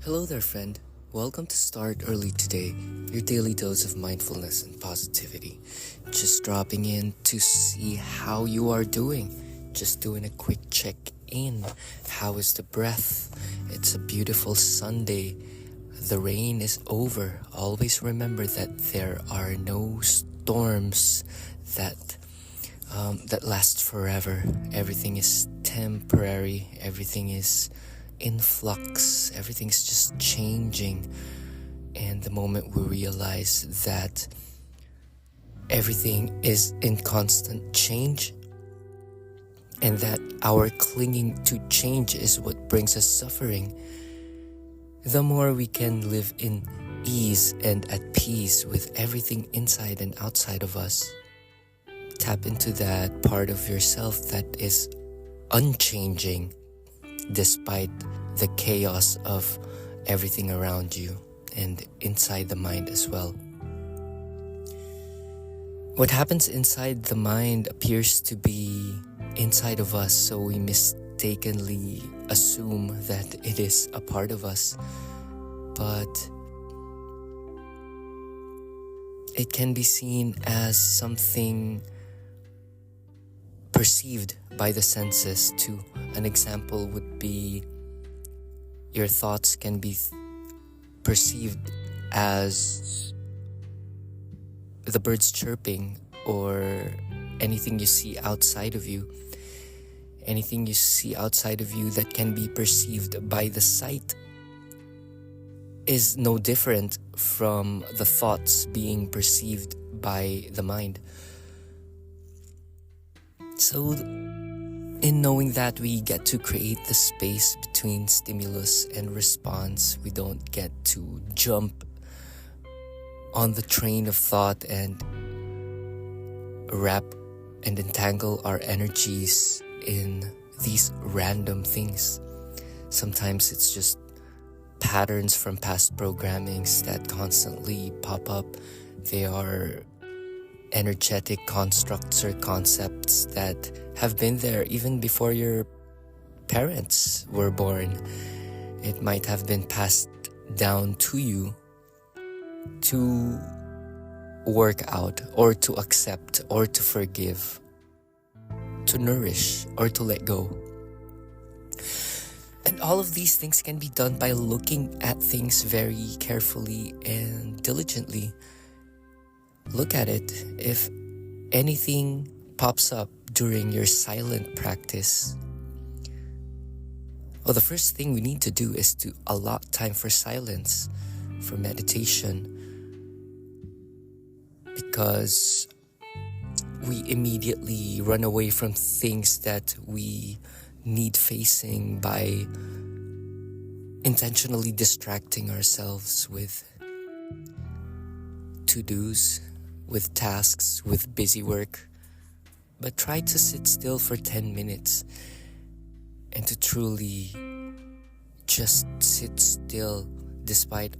Hello there, friend. Welcome to Start Early Today, your daily dose of mindfulness and positivity. Just dropping in to see how you are doing. Just doing a quick check in. How is the breath? It's a beautiful Sunday. The rain is over. Always remember that there are no storms that last forever. Everything is temporary. Everything is in flux. Everything's just changing. And the moment we realize that everything is in constant change and that our clinging to change is what brings us suffering, the more we can live in ease and at peace with everything inside and outside of us. Tap into that part of yourself that is unchanging despite the chaos of everything around you and inside the mind as well. What happens inside the mind appears to be inside of us, so we mistakenly assume that it is a part of us. But it can be seen as something perceived by the senses too. An example would be your thoughts can be perceived as the birds chirping or anything you see outside of you. Anything you see outside of you that can be perceived by the sight is no different from the thoughts being perceived by the mind. So, in knowing that, we get to create the space between stimulus and response. We don't get to jump on the train of thought and wrap and entangle our energies in these random things. Sometimes it's just patterns from past programmings that constantly pop up. They are energetic constructs or concepts that have been there even before your parents were born. It might have been passed down to you to work out or to accept or to forgive, to nourish or to let go. And all of these things can be done by looking at things very carefully and diligently. Look at it. If anything pops up during your silent practice, well, the first thing we need to do is to allot time for silence, for meditation, because we immediately run away from things that we need facing by intentionally distracting ourselves with to-dos, with tasks, with busy work. But try to sit still for 10 minutes and to truly just sit still despite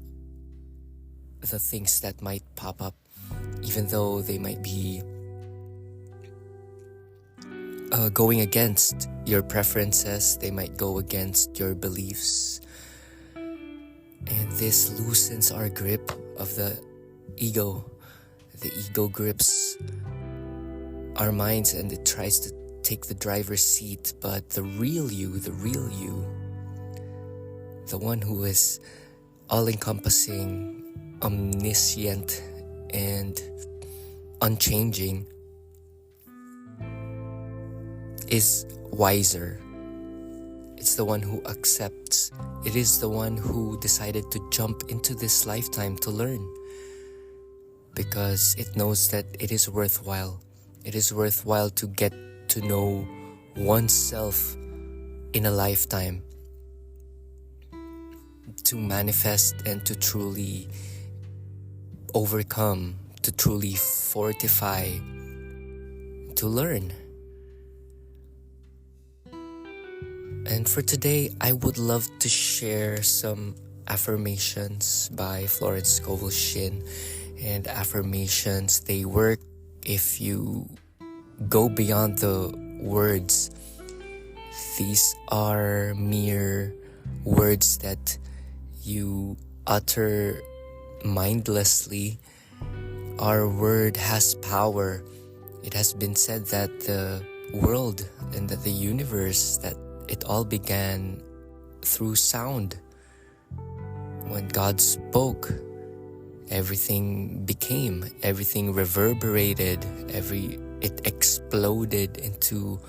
the things that might pop up, even though they might be going against your preferences. They might go against your beliefs. And this loosens our grip of the ego. The ego grips our minds and it tries to take the driver's seat. But the real you, the one who is all-encompassing, omniscient, and unchanging, is wiser. It's the one who accepts. It is the one who decided to jump into this lifetime to learn, because it knows that it is worthwhile. It is worthwhile to get to know oneself in a lifetime, to manifest and to truly overcome, to truly fortify, to learn. And for today, I would love to share some affirmations by Florence Scovel Shinn. And affirmations, they work if you go beyond the words. These are mere words that you utter mindlessly, our word has power. It has been said that the world and that the universe, that it all began through sound. When God spoke, everything became, everything reverberated, it exploded into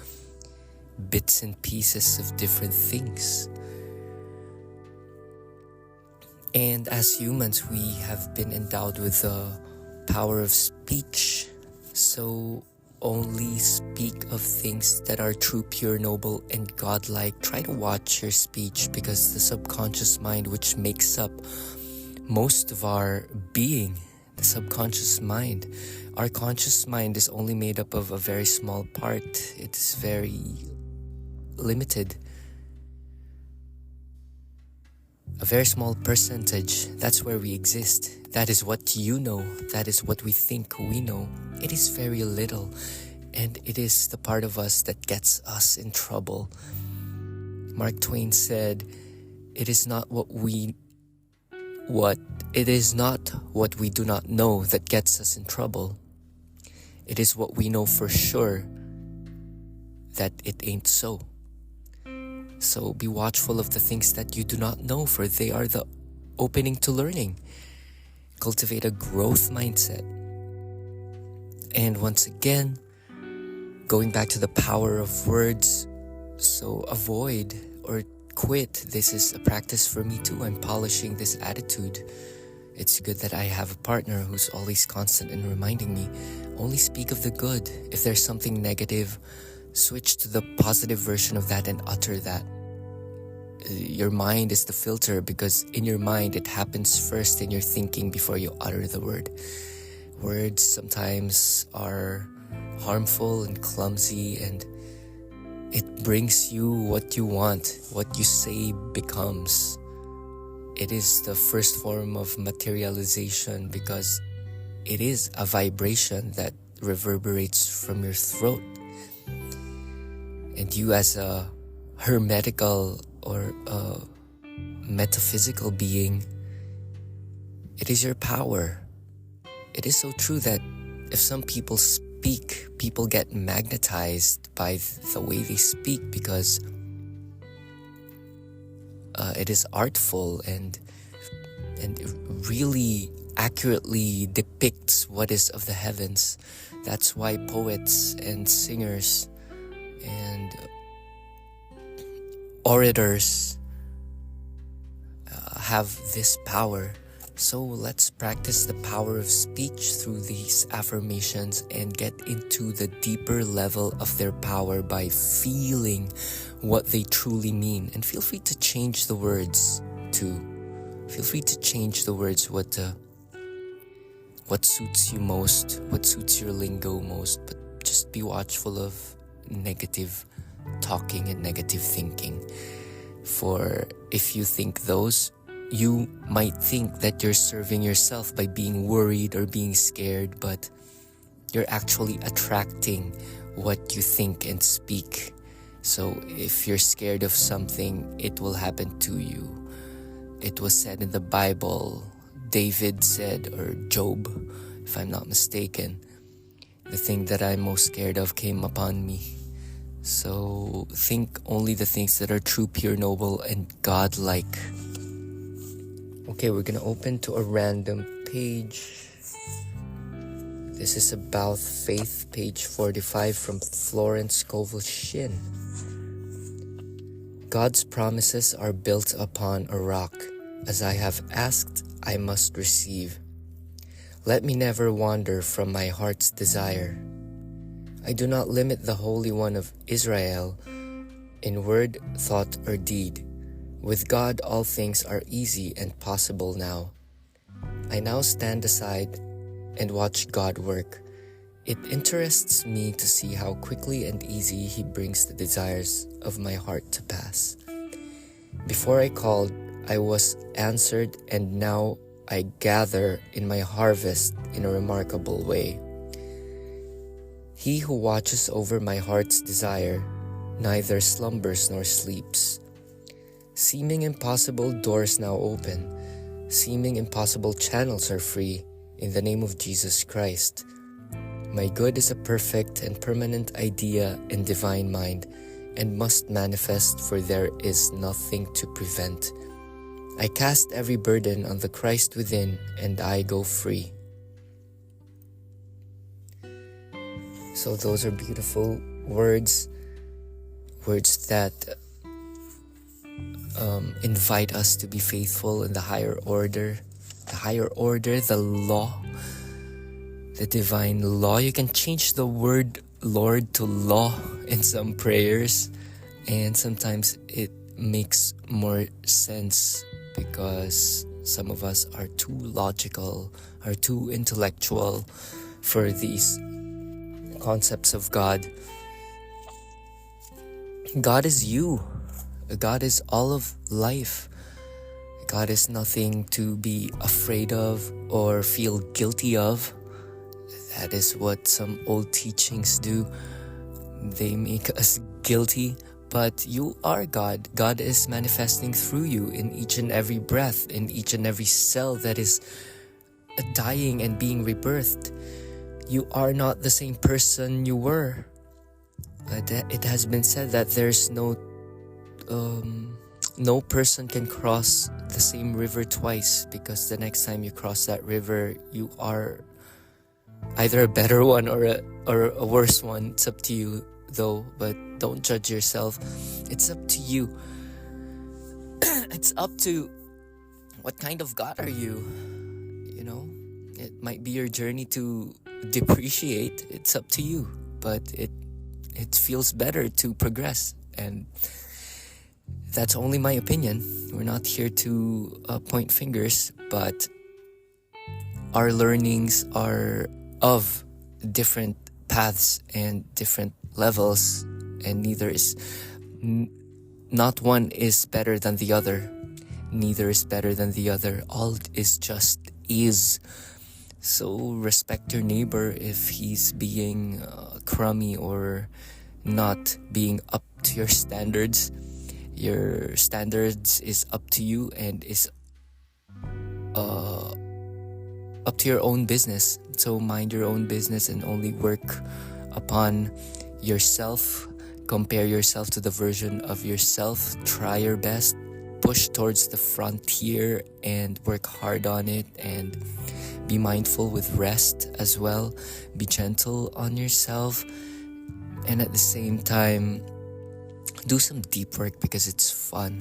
bits and pieces of different things. And as humans, we have been endowed with the power of speech. So only speak of things that are true, pure, noble, and godlike. Try to watch your speech, because the subconscious mind, which makes up most of our being, the subconscious mind, our conscious mind is only made up of a very small part. It is very limited. A very small percentage. That's where we exist. That is what you know. That is what we think we know. It is very little, and it is the part of us that gets us in trouble. Mark Twain said, it is not what we do not know that gets us in trouble. It is what we know for sure that it ain't so. So be watchful of the things that you do not know, for they are the opening to learning. Cultivate a growth mindset. And once again, going back to the power of words, so avoid or quit. This is a practice for me too. I'm polishing this attitude. It's good that I have a partner who's always constant in reminding me, only speak of the good. If there's something negative, switch to the positive version of that and utter that. Your mind is the filter, because in your mind it happens first in your thinking before you utter the word. Words sometimes are harmful and clumsy, and it brings you what you want. What you say becomes. It is the first form of materialization, because it is a vibration that reverberates from your throat. And you, as a hermetical or a metaphysical being, it is your power. It is so true that if some people speak, people get magnetized by the way they speak, because it is artful and it really accurately depicts what is of the heavens. That's why poets and singers and orators have this power. So let's practice the power of speech through these affirmations and get into the deeper level of their power by feeling what they truly mean. And feel free to change the words too. Feel free to change the words, what suits you most, what suits your lingo most, but just be watchful of negative talking and negative thinking. For if you think those, you might think that you're serving yourself by being worried or being scared, but you're actually attracting what you think and speak. So if you're scared of something, it will happen to you. It was said in the Bible, David said, or Job, if I'm not mistaken, the thing that I'm most scared of came upon me. So think only the things that are true, pure, noble, and godlike. Okay, we're gonna open to a random page. This is about faith, page 45 from Florence Scovel Shin. God's promises are built upon a rock. As I have asked, I must receive. Let me never wander from my heart's desire. I do not limit the Holy One of Israel in word, thought, or deed. With God, all things are easy and possible now. I now stand aside and watch God work. It interests me to see how quickly and easy He brings the desires of my heart to pass. Before I called, I was answered, and now I gather in my harvest in a remarkable way. He who watches over my heart's desire neither slumbers nor sleeps. Seeming impossible doors now open. Seeming impossible channels are free in the name of Jesus Christ. My good is a perfect and permanent idea in divine mind and must manifest, for there is nothing to prevent. I cast every burden on the Christ within and I go free. So those are beautiful words that invite us to be faithful in the higher order, the law, the divine law. You can change the word Lord to law in some prayers, and sometimes it makes more sense because some of us are too logical, are too intellectual for these concepts of God. God is you. God is all of life. God is nothing to be afraid of or feel guilty of. That is what some old teachings do. They make us guilty, but you are God. God is manifesting through you in each and every breath, in each and every cell that is dying and being rebirthed. You are not the same person you were. It has been said that there's no person can cross the same river twice, because the next time you cross that river, you are either a better one or a worse one. It's up to you though, but don't judge yourself. It's up to you. It's up to what kind of God are you? You know, it might be your journey to depreciate. It's up to you, but it feels better to progress, and that's only my opinion. We're not here to point fingers, but our learnings are of different paths and different levels, and not one is better than the other. Neither is better than the other. All is just is. So respect your neighbor if he's being crummy or not being up to your standards. Your standards is up to you and is up to your own business. So mind your own business and only work upon yourself. Compare yourself to the version of yourself. Try your best. Push towards the frontier and work hard on it, and be mindful with rest as well. Be gentle on yourself, and at the same time do some deep work because it's fun.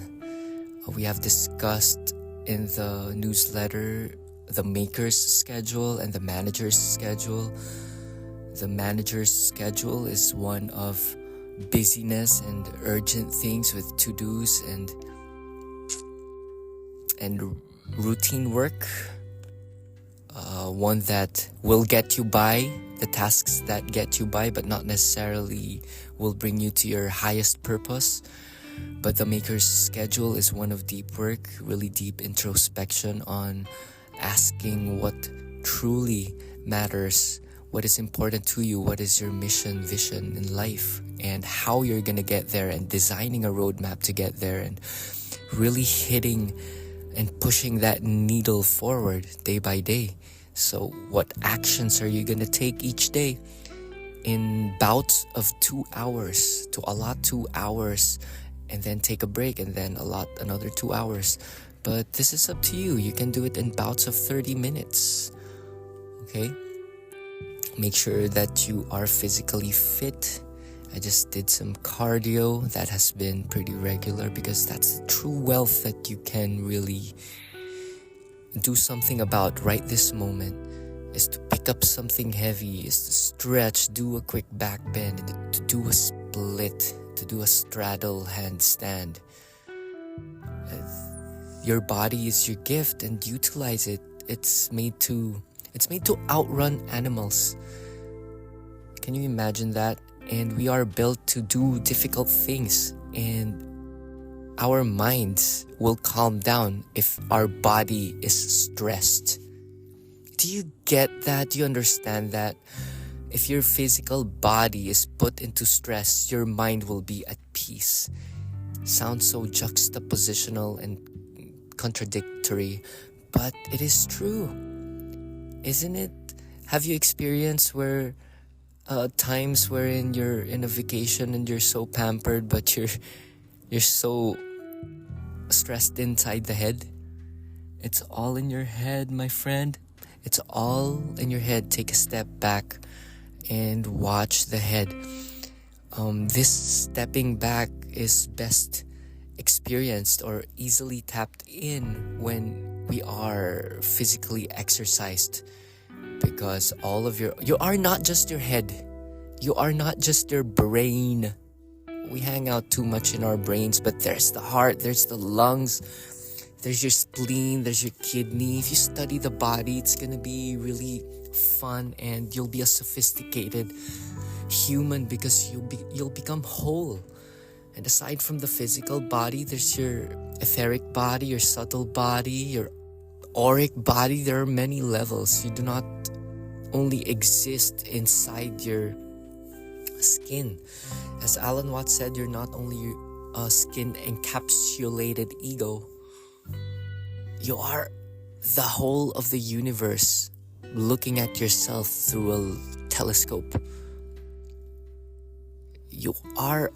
We have discussed in the newsletter the maker's schedule and the manager's schedule. The manager's schedule is one of busyness and urgent things with to-dos and routine work. One that will get you by, the tasks that get you by, but not necessarily will bring you to your highest purpose. But the maker's schedule is one of deep work, really deep introspection on asking what truly matters, what is important to you, what is your mission, vision in life, and how you're gonna get there, and designing a roadmap to get there, and really hitting and pushing that needle forward day by day. So what actions are you going to take each day in bouts of 2 hours, to allot 2 hours and then take a break and then allot another 2 hours? But this is up to you. You can do it in bouts of 30 minutes. Okay? Make sure that you are physically fit. I just did some cardio. That has been pretty regular because that's the true wealth that you can really do something about right this moment, is to pick up something heavy, is to stretch, do a quick back bend, to do a split, to do a straddle handstand. Your body is your gift and utilize it. It's made to outrun animals. Can you imagine that? And we are built to do difficult things, and our minds will calm down if our body is stressed. Do you get that? Do you understand that? If your physical body is put into stress, your mind will be at peace. sounds so juxtapositional and contradictory, but it is true, isn't it? Have you experienced where times wherein you're in a vacation and you're so pampered, but you're so stressed inside the head? It's all in your head, my friend. It's all in your head. Take a step back and watch the head. This stepping back is best experienced or easily tapped in when we are physically exercised, because you are not just your head, you are not just your brain. We hang out too much in our brains, but there's the heart, there's the lungs, there's your spleen, there's your kidney. If you study the body, it's gonna be really fun, and you'll be a sophisticated human because you'll become whole. And aside from the physical body, there's your etheric body, your subtle body, your auric body. There are many levels. You do not only exist inside your skin. As Alan Watts said, you're not only a skin encapsulated ego. You are the whole of the universe, looking at yourself through a telescope. You are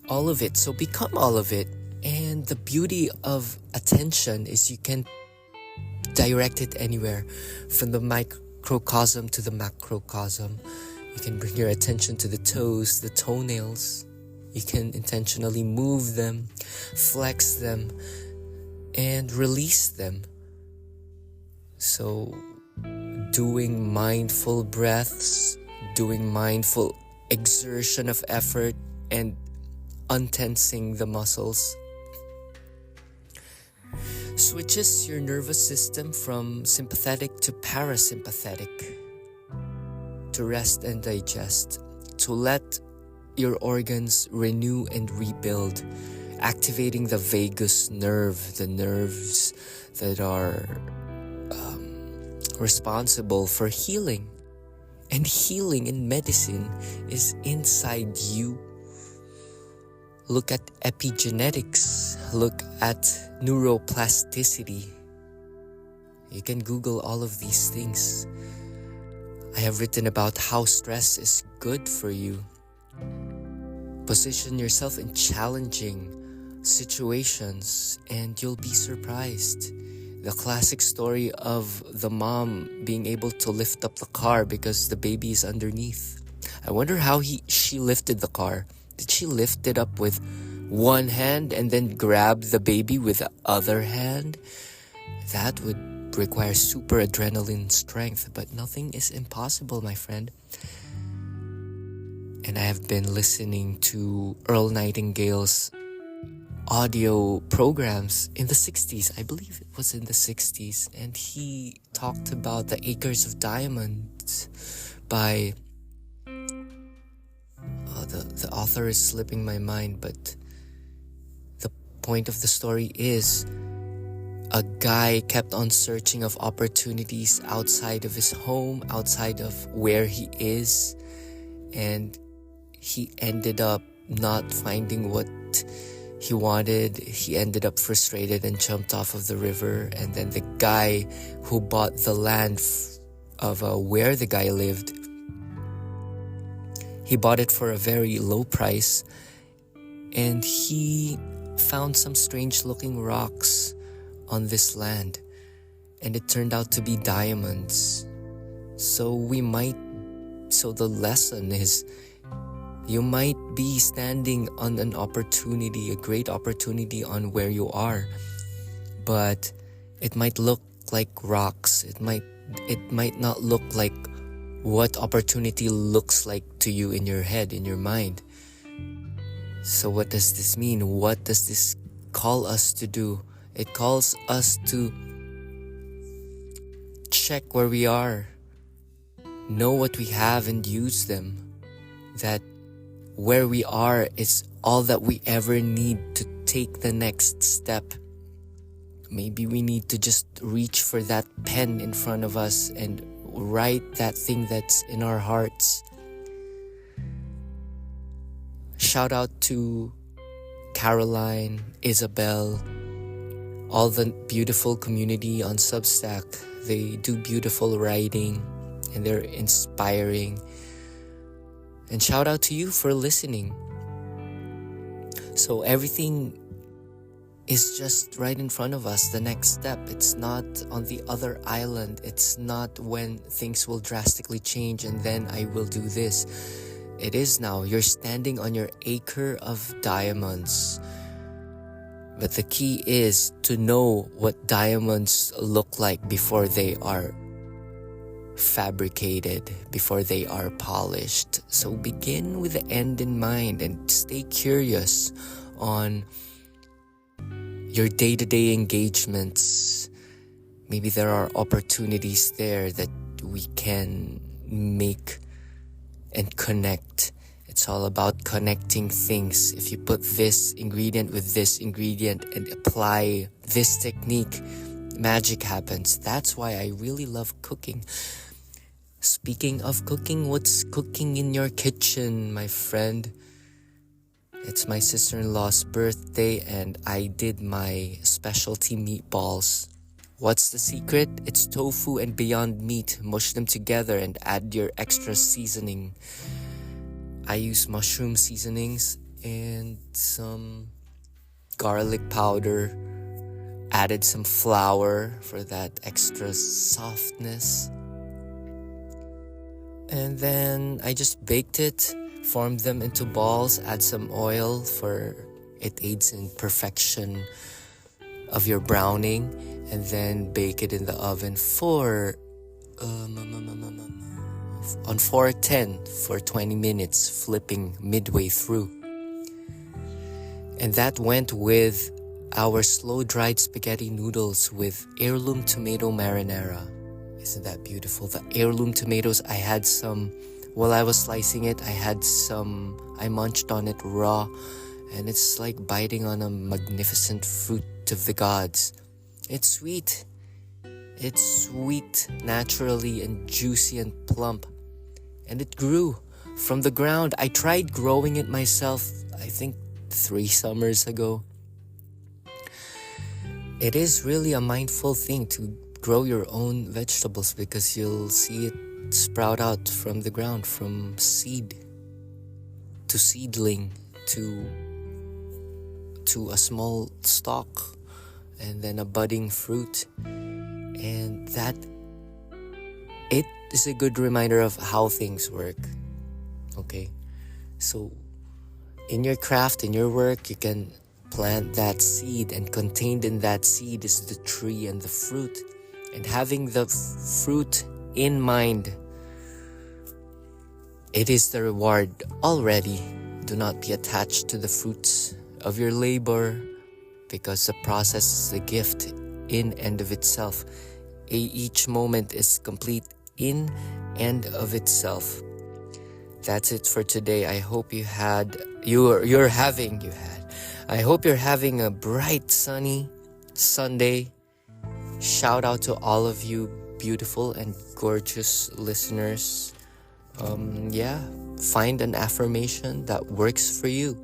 all of it, so become all of it. And the beauty of attention is you can direct it anywhere, from the microcosm to the macrocosm. You can bring your attention to the toes, the toenails. You can intentionally move them, flex them, and release them. So doing mindful breaths, doing mindful exertion of effort, and untensing the muscles switches your nervous system from sympathetic to parasympathetic, to rest and digest, to let your organs renew and rebuild, activating the vagus nerve, the nerves that are responsible for healing. And healing in medicine is inside you. Look at epigenetics. Look at neuroplasticity. You can Google all of these things. I have written about how stress is good for you. Position yourself in challenging situations and you'll be surprised. The classic story of the mom being able to lift up the car because the baby is underneath. I wonder how she lifted the car. Did she lift it up with one hand and then grab the baby with the other hand? That would require super adrenaline strength, but nothing is impossible, my friend. And I have been listening to Earl Nightingale's audio programs in the 60s. I believe it was in the 60s. And he talked about the Acres of Diamonds by... the author is slipping my mind, but the point of the story is a guy kept on searching of opportunities outside of his home, outside of where he is, and he ended up not finding what he wanted. He ended up frustrated and jumped off of the river. And then the guy who bought the land of where the guy lived, he bought it for a very low price, and he found some strange looking rocks on this land, and it turned out to be diamonds. So the lesson is, you might be standing on an opportunity, a great opportunity on where you are, but it might look like rocks. It might not look like what opportunity looks like to you in your head, in your mind. So what does this mean? What does this call us to do? It calls us to check where we are, know what we have and use them. That where we are is all that we ever need to take the next step. Maybe we need to just reach for that pen in front of us and write that thing that's in our hearts. Shout out to Caroline, Isabel, all the beautiful community on Substack. They do beautiful writing and they're inspiring. And shout out to you for listening. So everything is just right in front of us, the next step. It's not on the other island. It's not when things will drastically change and then I will do this. It is now. You're standing on your acre of diamonds. But the key is to know what diamonds look like before they are fabricated, before they are polished. So begin with the end in mind and stay curious on your day-to-day engagements. Maybe there are opportunities there that we can make and connect. It's all about connecting things. If you put this ingredient with this ingredient and apply this technique, magic happens. That's why I really love cooking. Speaking of cooking, what's cooking in your kitchen, my friend? It's my sister-in-law's birthday and I did my specialty meatballs. What's the secret? It's tofu and Beyond Meat. Mush them together and add your extra seasoning. I use mushroom seasonings and some garlic powder. Added some flour for that extra softness. And then I just baked it, formed them into balls, add some oil for it aids in perfection of your browning, and then bake it in the oven for on 410 for 20 minutes, flipping midway through. And that went with our slow-dried spaghetti noodles with heirloom tomato marinara. Isn't that beautiful? The heirloom tomatoes, I had some while I was slicing it. I munched on it raw, and it's like biting on a magnificent fruit of the gods. It's sweet. It's sweet naturally and juicy and plump. And it grew from the ground. I tried growing it myself, I think 3 summers ago. It is really a mindful thing to grow your own vegetables because you'll see it sprout out from the ground, from seed to seedling to a small stalk and then a budding fruit. And that it is a good reminder of how things work. Okay, so in your craft, in your work, you can plant that seed, and contained in that seed is the tree and the fruit. And having the fruit in mind, it is the reward already. Do not be attached to the fruits of your labor, because the process is a gift in and of itself. Each moment is complete in and of itself. That's it for today. I hope I hope you're having a bright, sunny Sunday. Shout out to all of you beautiful and gorgeous listeners. Find an affirmation that works for you.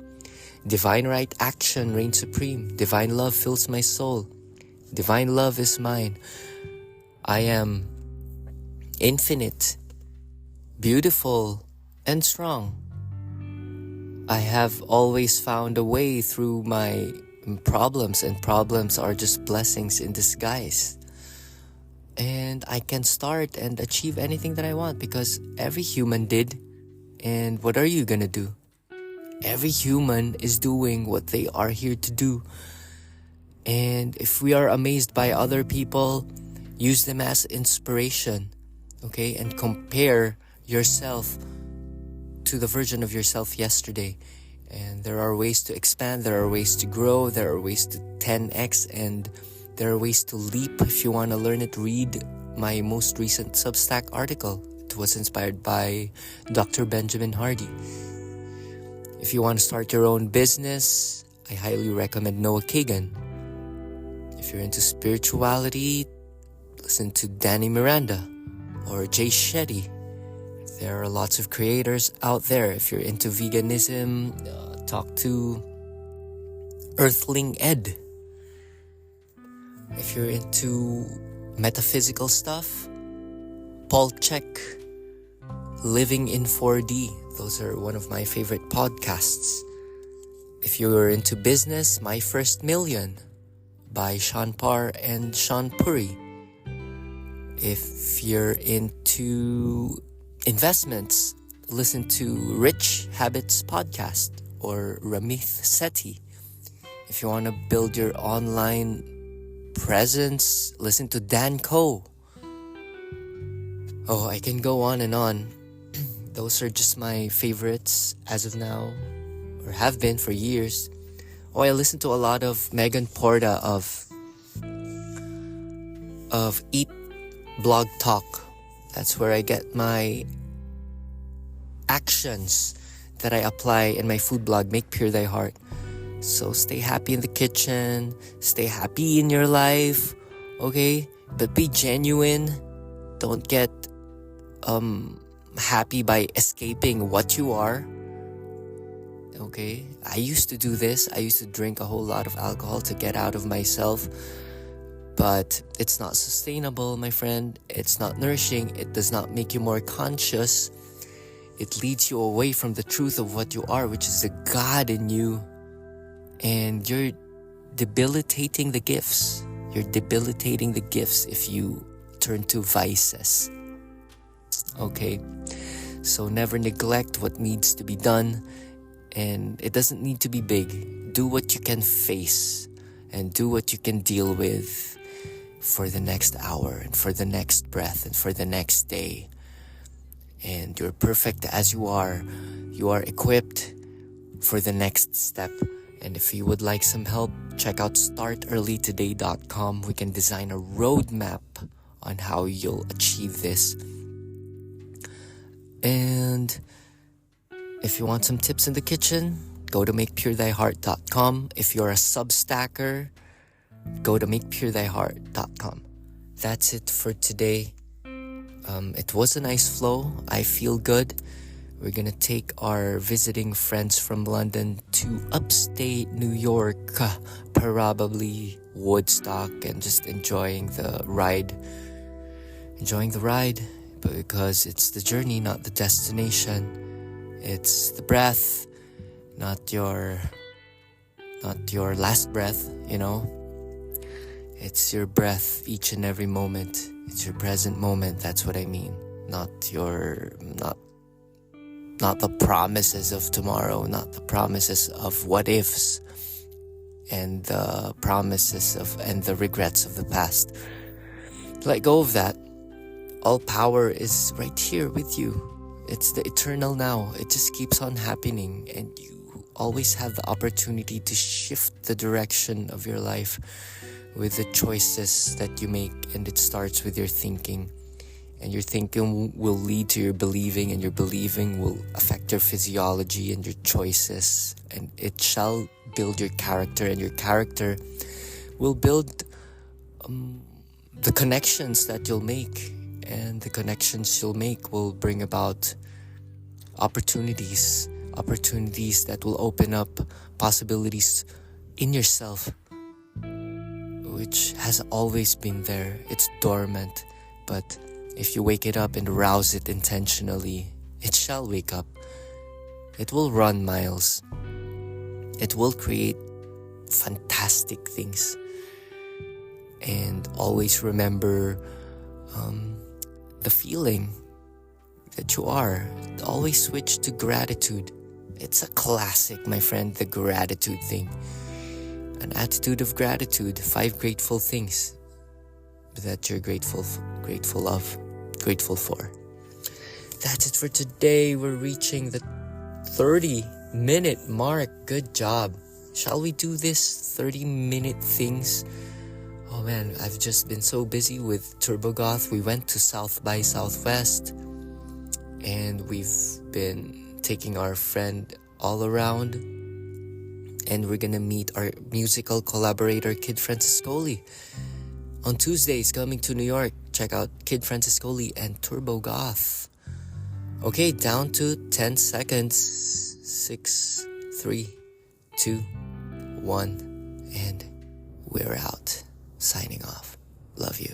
Divine right action reigns supreme. Divine love fills my soul. Divine love is mine. I am infinite, beautiful, and strong. I have always found a way through my problems, and problems are just blessings in disguise. And I can start and achieve anything that I want because every human did. And what are you gonna do? Every human is doing what they are here to do. And if we are amazed by other people, use them as inspiration, okay? And compare yourself to the version of yourself yesterday. And there are ways to expand, there are ways to grow, there are ways to 10x, and there are ways to leap. If you want to learn it, read my most recent Substack article. It was inspired by Dr. Benjamin Hardy. If you want to start your own business, I highly recommend Noah Kagan. If you're into spirituality, listen to Danny Miranda or Jay Shetty. There are lots of creators out there. If you're into veganism, talk to Earthling Ed. If you're into metaphysical stuff, Paul Check, Living in 4D. Those are one of my favorite podcasts. If you're into business, My First Million by Sean Parr and Sean Puri. If you're into investments, listen to Rich Habits Podcast or Ramith Sethi. If you want to build your online presence, listen to Dan Koh. Oh, I can go on and on. Those are just my favorites as of now, or have been for years. Oh, I listen to a lot of Megan Porta of Eat Blog Talk. That's where I get my actions that I apply in my food blog, Make Pure Thy Heart. So stay happy in the kitchen, stay happy in your life, okay? But be genuine. Don't get happy by escaping what you are. Okay? I used to do this. I used to drink a whole lot of alcohol to get out of myself. But it's not sustainable, my friend. It's not nourishing. It does not make you more conscious. It leads you away from the truth of what you are, which is the God in you. And you're debilitating the gifts. You're debilitating the gifts if you turn to vices. Okay? So never neglect what needs to be done. And it doesn't need to be big. Do what you can face. And do what you can deal with for the next hour, and for the next breath, and for the next day. And you're perfect as you are. You are equipped for the next step. And if you would like some help, check out startearlytoday.com. We can design a roadmap on how you'll achieve this. And if you want some tips in the kitchen, go to makepuretheyheart.com. If you're a Substacker, go to makepuretheyheart.com. That's it for today. It was a nice flow. I feel good. We're gonna take our visiting friends from London to upstate New York, probably Woodstock, and just enjoying the ride. Because it's the journey, not the destination. It's the breath, not your last breath, you know. It's your breath each and every moment. It's your present moment. That's what I mean. Not the promises of tomorrow, not the promises of what ifs, and the promises of and the regrets of the past. Let go of that. All power is right here with you. It's the eternal now. It just keeps on happening, and you always have the opportunity to shift the direction of your life with the choices that you make. And it starts with your thinking, and your thinking will lead to your believing, and your believing will affect your physiology and your choices, and it shall build your character, and your character will build the connections that you'll make. And the connections you'll make will bring about opportunities that will open up possibilities in yourself, which has always been there. It's dormant, but if you wake it up and rouse it intentionally, it shall wake up. It will run miles. It will create fantastic things. And always remember the feeling that you are. Always switch to gratitude. It's a classic, my friend, the gratitude thing. An attitude of gratitude. 5 grateful things that you're grateful for. That's it for today. We're reaching the 30-minute mark. Good job. Shall we do this 30-minute things? Oh man, I've just been so busy with TurboGoth. We went to South by Southwest, and we've been taking our friend all around, and we're gonna meet our musical collaborator Kid Franciscoli on Tuesdays coming to New York. Check out Kid Franciscoli and TurboGoth. Okay, down to 10 seconds. 6, 3, 2, 1, and we're out. Signing off. Love you.